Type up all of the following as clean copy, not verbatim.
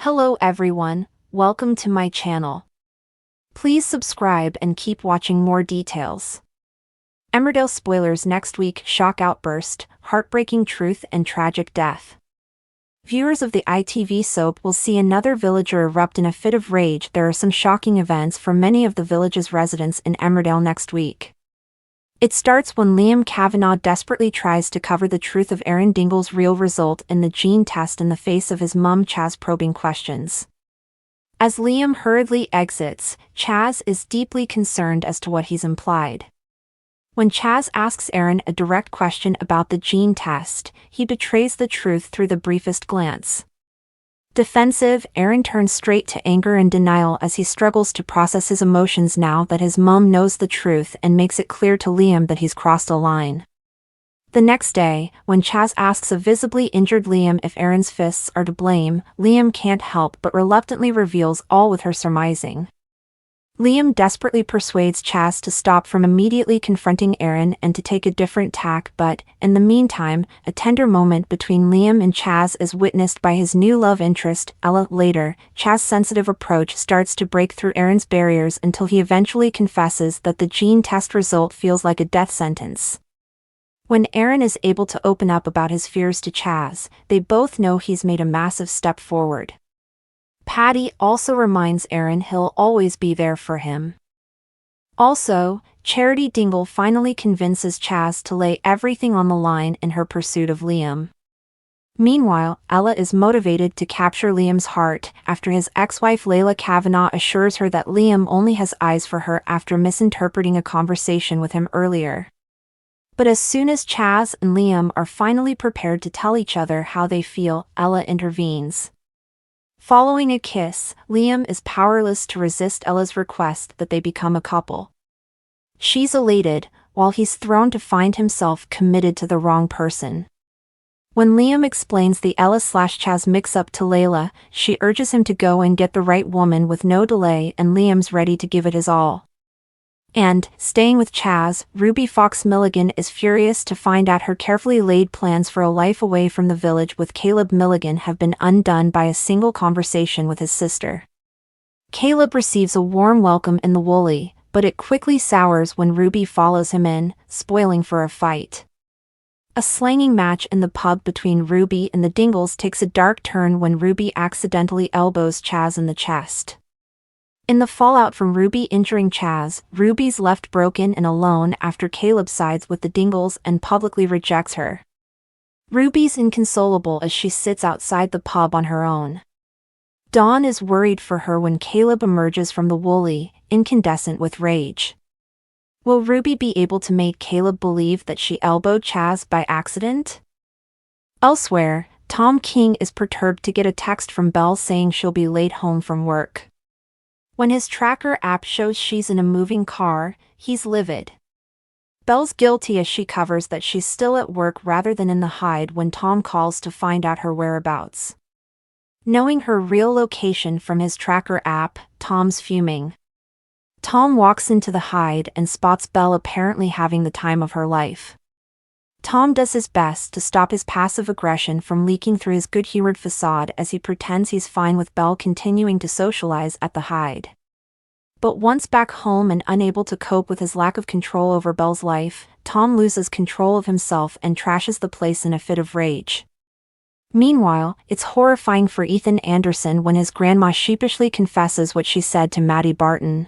Hello everyone, welcome to my channel. Please subscribe and keep watching more details. Emmerdale spoilers next week: shock outburst, heartbreaking truth and tragic death. Viewers of the ITV soap will see another villager erupt in a fit of rage. There are some shocking events for many of the village's residents in Emmerdale next week. It starts when Liam Kavanagh desperately tries to cover the truth of Aaron Dingle's real result in the gene test in the face of his mum Chaz probing questions. As Liam hurriedly exits, Chaz is deeply concerned as to what he's implied. When Chaz asks Aaron a direct question about the gene test, he betrays the truth through the briefest glance. Defensive, Aaron turns straight to anger and denial as he struggles to process his emotions now that his mum knows the truth and makes it clear to Liam that he's crossed a line. The next day, when Chaz asks a visibly injured Liam if Aaron's fists are to blame, Liam can't help but reluctantly reveals all with her surmising. Liam desperately persuades Chaz to stop from immediately confronting Aaron and to take a different tack, but, in the meantime, a tender moment between Liam and Chaz is witnessed by his new love interest, Ella. Later, Chaz's sensitive approach starts to break through Aaron's barriers until he eventually confesses that the gene test result feels like a death sentence. When Aaron is able to open up about his fears to Chaz, they both know he's made a massive step forward. Paddy also reminds Aaron he'll always be there for him. Also, Charity Dingle finally convinces Chaz to lay everything on the line in her pursuit of Liam. Meanwhile, Ella is motivated to capture Liam's heart after his ex-wife Layla Kavanagh assures her that Liam only has eyes for her after misinterpreting a conversation with him earlier. But as soon as Chaz and Liam are finally prepared to tell each other how they feel, Ella intervenes. Following a kiss, Liam is powerless to resist Ella's request that they become a couple. She's elated, while he's thrown to find himself committed to the wrong person. When Liam explains the Ella/Chaz mix-up to Layla, she urges him to go and get the right woman with no delay, and Liam's ready to give it his all. And, staying with Chaz, Ruby Fox Milligan is furious to find out her carefully laid plans for a life away from the village with Caleb Milligan have been undone by a single conversation with his sister. Caleb receives a warm welcome in the Woolly, but it quickly sours when Ruby follows him in, spoiling for a fight. A slanging match in the pub between Ruby and the Dingles takes a dark turn when Ruby accidentally elbows Chaz in the chest. In the fallout from Ruby injuring Chaz, Ruby's left broken and alone after Caleb sides with the Dingles and publicly rejects her. Ruby's inconsolable as she sits outside the pub on her own. Dawn is worried for her when Caleb emerges from the Woolly, incandescent with rage. Will Ruby be able to make Caleb believe that she elbowed Chaz by accident? Elsewhere, Tom King is perturbed to get a text from Belle saying she'll be late home from work. When his tracker app shows she's in a moving car, he's livid. Belle's guilty as she covers that she's still at work rather than in the hide when Tom calls to find out her whereabouts. Knowing her real location from his tracker app, Tom's fuming. Tom walks into the hide and spots Belle apparently having the time of her life. Tom does his best to stop his passive aggression from leaking through his good-humored facade as he pretends he's fine with Belle continuing to socialize at the hide. But once back home and unable to cope with his lack of control over Belle's life, Tom loses control of himself and trashes the place in a fit of rage. Meanwhile, it's horrifying for Ethan Anderson when his grandma sheepishly confesses what she said to Maddie Barton.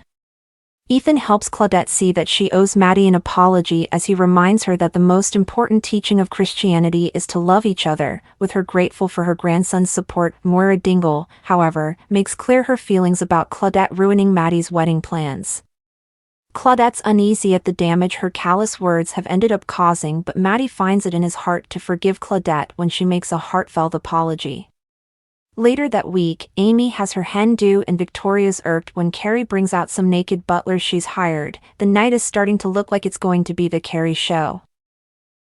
Ethan helps Claudette see that she owes Maddie an apology as he reminds her that the most important teaching of Christianity is to love each other. With her grateful for her grandson's support, Moira Dingle, however, makes clear her feelings about Claudette ruining Maddie's wedding plans. Claudette's uneasy at the damage her callous words have ended up causing, but Maddie finds it in his heart to forgive Claudette when she makes a heartfelt apology. Later that week, Amy has her hen do and Victoria's irked when Carrie brings out some naked butlers she's hired. The night is starting to look like it's going to be the Carrie show.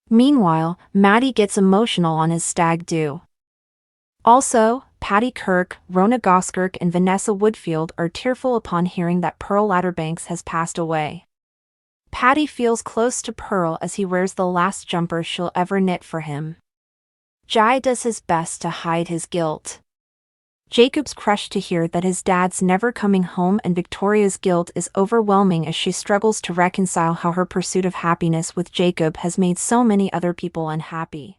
Meanwhile, Maddie gets emotional on his stag do. Also, Patty Kirk, Rona Goskirk and Vanessa Woodfield are tearful upon hearing that Pearl Ladderbanks has passed away. Patty feels close to Pearl as he wears the last jumper she'll ever knit for him. Jai does his best to hide his guilt. Jacob's crushed to hear that his dad's never coming home, and Victoria's guilt is overwhelming as she struggles to reconcile how her pursuit of happiness with Jacob has made so many other people unhappy.